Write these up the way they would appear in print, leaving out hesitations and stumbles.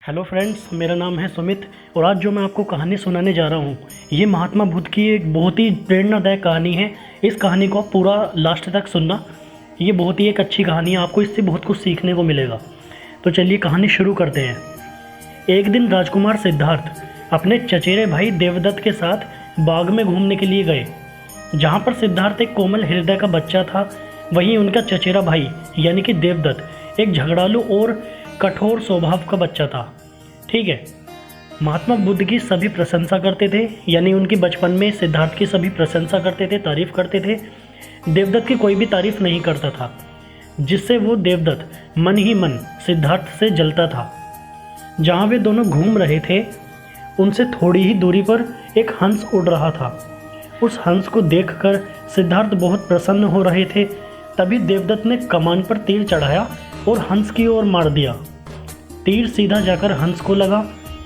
Hello friends, मेरा नाम है सुमित और आज जो मैं आपको कहानी सुनाने जा रहा हूँ ये महात्मा बुद्ध की एक बहुत ही प्रेरणादायक कहानी है। इस कहानी को आप पूरा लास्ट तक सुनना। ये बहुत ही एक अच्छी कहानी है, आपको इससे बहुत कुछ सीखने को मिलेगा। तो चलिए कहानी शुरू करते हैं। एक दिन राजकुमार सिद्धार्थ अपने चचेरे भाई देवदत्त के साथ बाग में घूमने के लिए गए। जहाँ पर सिद्धार्थ एक कोमल हृदय का बच्चा था, वहीं उनका चचेरा भाई यानी कि देवदत्त एक झगड़ालू और कठोर स्वभाव का बच्चा था। ठीक है, महात्मा बुद्ध की सभी प्रशंसा करते थे, यानी उनकी बचपन में सिद्धार्थ की सभी प्रशंसा करते थे, तारीफ करते थे। देवदत्त की कोई भी तारीफ नहीं करता था, जिससे वो देवदत्त मन ही मन सिद्धार्थ से जलता था। जहाँ वे दोनों घूम रहे थे उनसे थोड़ी ही दूरी पर एक हंस उड़ रहा था। उस हंस को देखकर सिद्धार्थ बहुत प्रसन्न हो रहे थे। तभी देवदत्त ने कमान पर तीर चढ़ाया और हंस की ओर मार दिया। तीर सीधा जाकर हंस को लगा,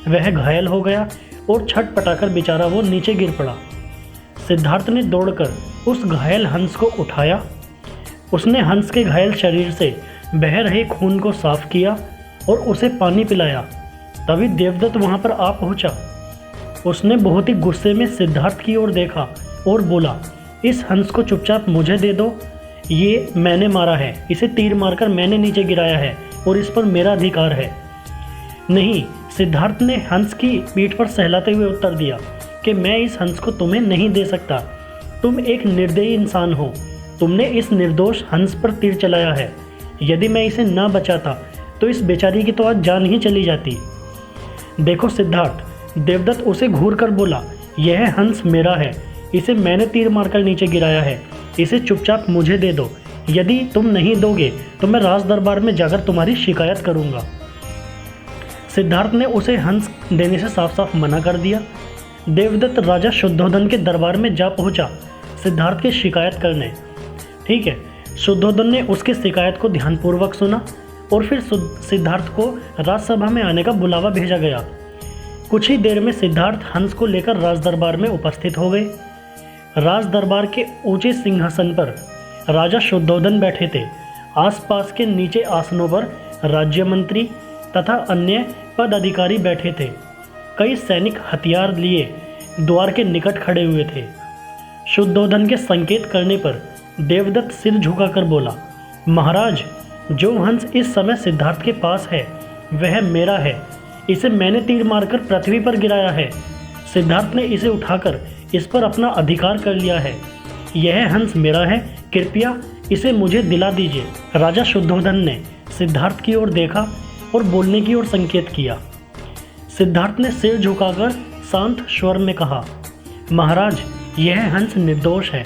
वह घायल हो गया और छटपटाकर बेचारा वो नीचे गिर पड़ा। सिद्धार्थ ने दौड़कर उस घायल हंस को उठाया। उसने हंस के घायल शरीर से बह रहे खून को साफ किया और उसे पानी पिलाया। तभी देवदत्त वहां पर आ पहुंचा। उसने बहुत ही गुस्से में सिद्धार्थ की ओर देखा और बोला, इस हंस को चुपचाप मुझे दे दो। ये मैंने मारा है, इसे तीर मारकर मैंने नीचे गिराया है और इस पर मेरा अधिकार है। नहीं, सिद्धार्थ ने हंस की पीठ पर सहलाते हुए उत्तर दिया कि मैं इस हंस को तुम्हें नहीं दे सकता। तुम एक निर्दयी इंसान हो, तुमने इस निर्दोष हंस पर तीर चलाया है। यदि मैं इसे ना बचाता तो इस बेचारी की तो आज जान ही चली जाती। देखो सिद्धार्थ, देवदत्त उसे घूर कर बोला, यह हंस मेरा है, इसे मैंने तीर मारकर नीचे गिराया है, इसे चुपचाप मुझे दे दो। यदि तुम नहीं दोगे तो मैं राज दरबार में जाकर तुम्हारी शिकायत करूंगा। सिद्धार्थ ने उसे हंस देने से साफ साफ मना कर दिया। देवदत्त राजा शुद्धोधन के दरबार में जा पहुंचा सिद्धार्थ की शिकायत करने। ठीक है, शुद्धोधन ने उसकी शिकायत को ध्यानपूर्वक सुना और फिर सिद्धार्थ को राजसभा में आने का बुलावा भेजा गया। कुछ ही देर में सिद्धार्थ हंस को लेकर राज दरबार में उपस्थित हो गए। राज दरबार के ऊंचे सिंहासन पर राजा शुद्धोधन बैठे थे। आसपास के नीचे आसनों पर राज्य मंत्री तथा अन्य पद अधिकारी बैठे थे। कई सैनिक हथियार लिए द्वार के निकट खड़े हुए थे। शुद्धोधन के संकेत करने पर देवदत्त सिर झुकाकर बोला, महाराज, जो हंस इस समय सिद्धार्थ के पास है वह मेरा है। इसे मैंने तीर मारकर पृथ्वी पर गिराया है। सिद्धार्थ ने इसे उठाकर इस पर अपना अधिकार कर लिया है। यह हंस मेरा है, कृपया इसे मुझे दिला दीजिए। राजा शुद्धोधन ने सिद्धार्थ की ओर देखा और बोलने की ओर संकेत किया। सिद्धार्थ ने सिर झुकाकर शांत स्वर में कहा, महाराज, यह हंस निर्दोष है।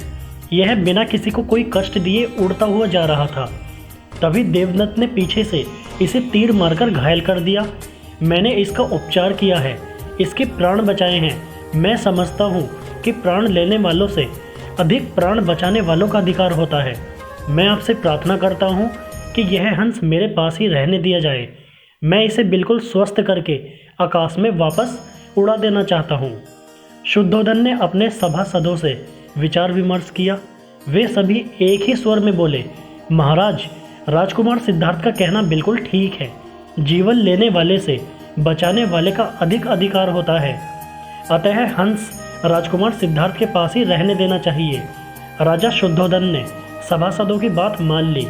यह बिना किसी को कोई कष्ट दिए उड़ता हुआ जा रहा था। तभी देवदत्त ने पीछे से इसे तीर मारकर घायल कर दिया। मैंने इसका उपचार किया है, इसके प्राण बचाए हैं। मैं समझता हूँ कि प्राण लेने वालों से अधिक प्राण बचाने वालों का अधिकार होता है। मैं आपसे प्रार्थना करता हूँ कि यह हंस मेरे पास ही रहने दिया जाए। मैं इसे बिल्कुल स्वस्थ करके आकाश में वापस उड़ा देना चाहता हूँ। शुद्धोधन ने अपने सभासदों से विचार विमर्श किया। वे सभी एक ही स्वर में बोले, महाराज, राजकुमार सिद्धार्थ का कहना बिल्कुल ठीक है। जीवन लेने वाले से बचाने वाले का अधिक अधिकार होता है। अतः हंस राजकुमार सिद्धार्थ के पास ही रहने देना चाहिए। राजा शुद्धोधन ने सभासदों की बात मान ली।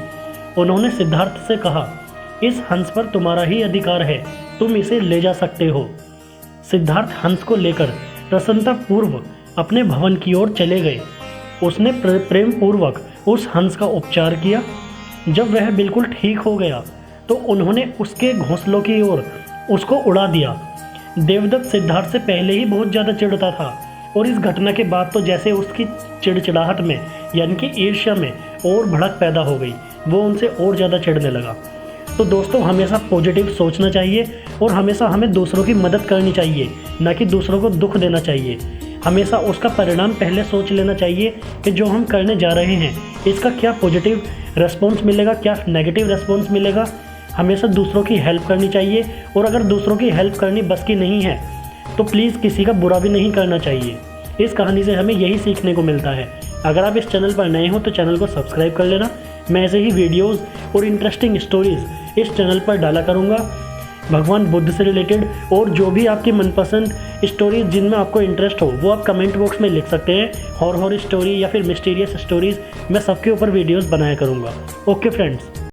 उन्होंने सिद्धार्थ से कहा, इस हंस पर तुम्हारा ही अधिकार है, तुम इसे ले जा सकते हो। सिद्धार्थ हंस को लेकर प्रसन्नता पूर्व अपने भवन की ओर चले गए। उसने प्रेम पूर्वक उस हंस का उपचार किया। जब वह बिल्कुल ठीक हो गया तो उन्होंने उसके घोंसलों की ओर उसको उड़ा दिया। देवदत्त सिद्धार्थ से पहले ही बहुत ज़्यादा चिढ़ता था और इस घटना के बाद तो जैसे उसकी चिड़चिड़ाहट में यानी कि ईर्ष्या में और भड़क पैदा हो गई, वो उनसे और ज़्यादा चिढ़ने लगा। तो दोस्तों, हमेशा पॉजिटिव सोचना चाहिए और हमेशा हमें दूसरों की मदद करनी चाहिए, ना कि दूसरों को दुख देना चाहिए। हमेशा उसका परिणाम पहले सोच लेना चाहिए कि जो हम करने जा रहे हैं इसका क्या पॉजिटिव रिस्पॉन्स मिलेगा, क्या नेगेटिव रिस्पॉन्स मिलेगा। हमेशा दूसरों की हेल्प करनी चाहिए और अगर दूसरों की हेल्प करनी बस की नहीं है तो प्लीज़ किसी का बुरा भी नहीं करना चाहिए। इस कहानी से हमें यही सीखने को मिलता है। अगर आप इस चैनल पर नए हो तो चैनल को सब्सक्राइब कर लेना। मैं ऐसे ही वीडियोज़ और इंटरेस्टिंग स्टोरीज़ इस चैनल पर डाला करूँगा। भगवान बुद्ध से रिलेटेड और जो भी आपकी मनपसंद स्टोरीज जिनमें आपको इंटरेस्ट हो वो आप कमेंट बॉक्स में लिख सकते हैं। हॉरर स्टोरी या फिर मिस्टीरियस स्टोरीज़ मैं सबके ऊपर वीडियोस बनाया करूँगा। Okay friends.